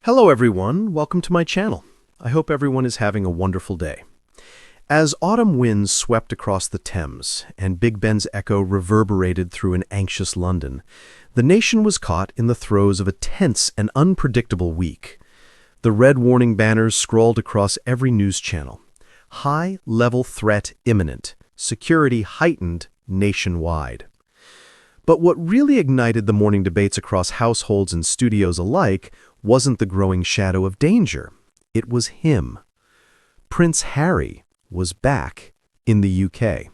Hello everyone, welcome to my channel. I hope everyone is having a wonderful day. As autumn winds swept across the Thames and Big Ben's echo reverberated through an anxious London, the nation was caught in the throes of a tense and unpredictable week. The red warning banners scrawled across every news channel. High-level threat imminent, security heightened nationwide. But what really ignited the morning debates across households and studios alike wasn't the growing shadow of danger. It was him. Prince Harry was back in the UK.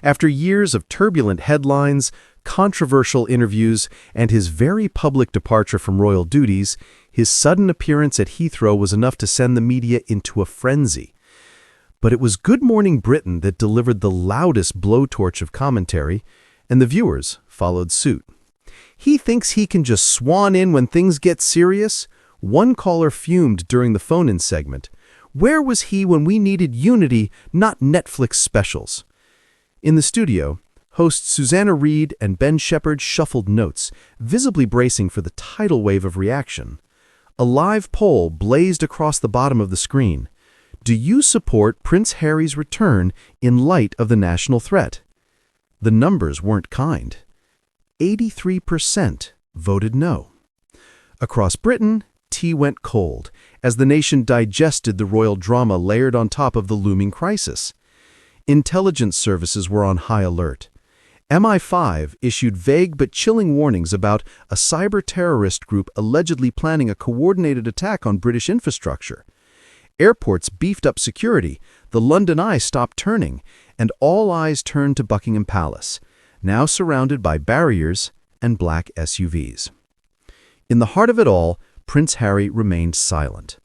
After years of turbulent headlines, controversial interviews, and his very public departure from royal duties, his sudden appearance at Heathrow was enough to send the media into a frenzy. But it was Good Morning Britain that delivered the loudest blowtorch of commentary, and the viewers followed suit. He thinks he can just swan in when things get serious? One caller fumed during the phone-in segment. Where was he when we needed unity, not Netflix specials? In the studio, hosts Susanna Reid and Ben Shepherd shuffled notes, visibly bracing for the tidal wave of reaction. A live poll blazed across the bottom of the screen. Do you support Prince Harry's return in light of the national threat? The numbers weren't kind. 83% voted no. Across Britain, tea went cold as the nation digested the royal drama layered on top of the looming crisis. Intelligence services were on high alert. MI5 issued vague but chilling warnings about a cyber-terrorist group allegedly planning a coordinated attack on British infrastructure. Airports beefed up security, the London Eye stopped turning, and all eyes turned to Buckingham Palace, now surrounded by barriers and black SUVs. In the heart of it all, Prince Harry remained silent.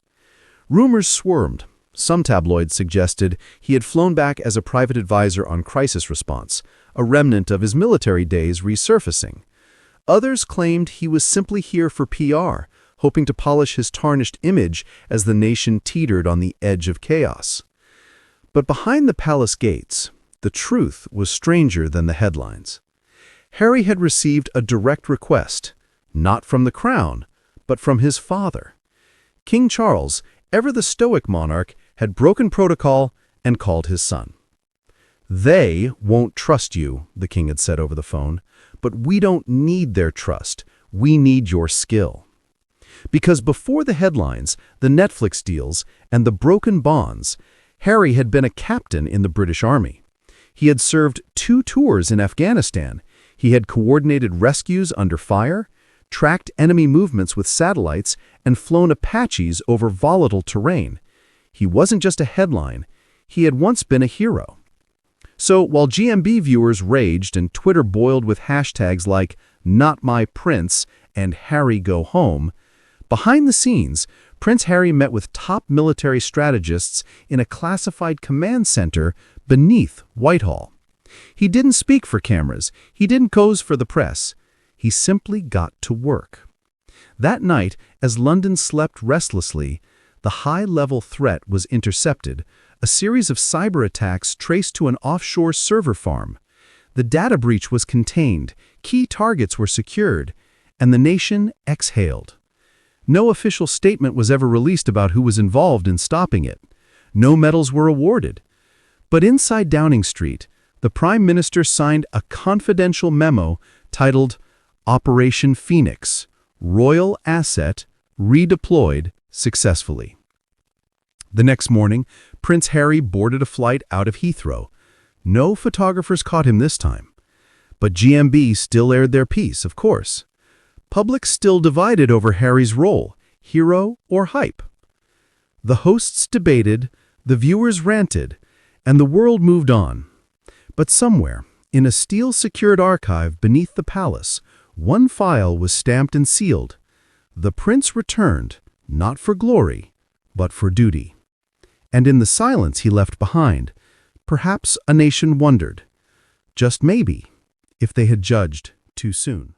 Rumors swarmed. Some tabloids suggested he had flown back as a private advisor on crisis response, a remnant of his military days resurfacing. Others claimed he was simply here for PR, hoping to polish his tarnished image as the nation teetered on the edge of chaos. But behind the palace gates, the truth was stranger than the headlines. Harry had received a direct request, not from the crown, but from his father. King Charles, ever the stoic monarch, had broken protocol and called his son. "They won't trust you," the king had said over the phone, "but we don't need their trust. We need your skill." Because before the headlines, the Netflix deals, and the broken bonds, Harry had been a captain in the British Army. He had served 2 tours in Afghanistan. He had coordinated rescues under fire, tracked enemy movements with satellites, and flown Apaches over volatile terrain. He wasn't just a headline. He had once been a hero. So while GMB viewers raged and Twitter boiled with hashtags like "Not My Prince" and "Harry Go Home," behind the scenes, Prince Harry met with top military strategists in a classified command center beneath Whitehall. He didn't speak for cameras. He didn't pose for the press. He simply got to work. That night, as London slept restlessly, the high-level threat was intercepted, a series of cyber attacks traced to an offshore server farm. The data breach was contained, key targets were secured, and the nation exhaled. No official statement was ever released about who was involved in stopping it. No medals were awarded. But inside Downing Street, the Prime Minister signed a confidential memo titled Operation Phoenix, Royal Asset Redeployed Successfully. The next morning, Prince Harry boarded a flight out of Heathrow. No photographers caught him this time. But GMB still aired their piece, of course. Public still divided over Harry's role, hero or hype. The hosts debated, the viewers ranted, and the world moved on. But somewhere, in a steel-secured archive beneath the palace, one file was stamped and sealed. The prince returned, not for glory, but for duty. And in the silence he left behind, perhaps a nation wondered, just maybe, if they had judged too soon.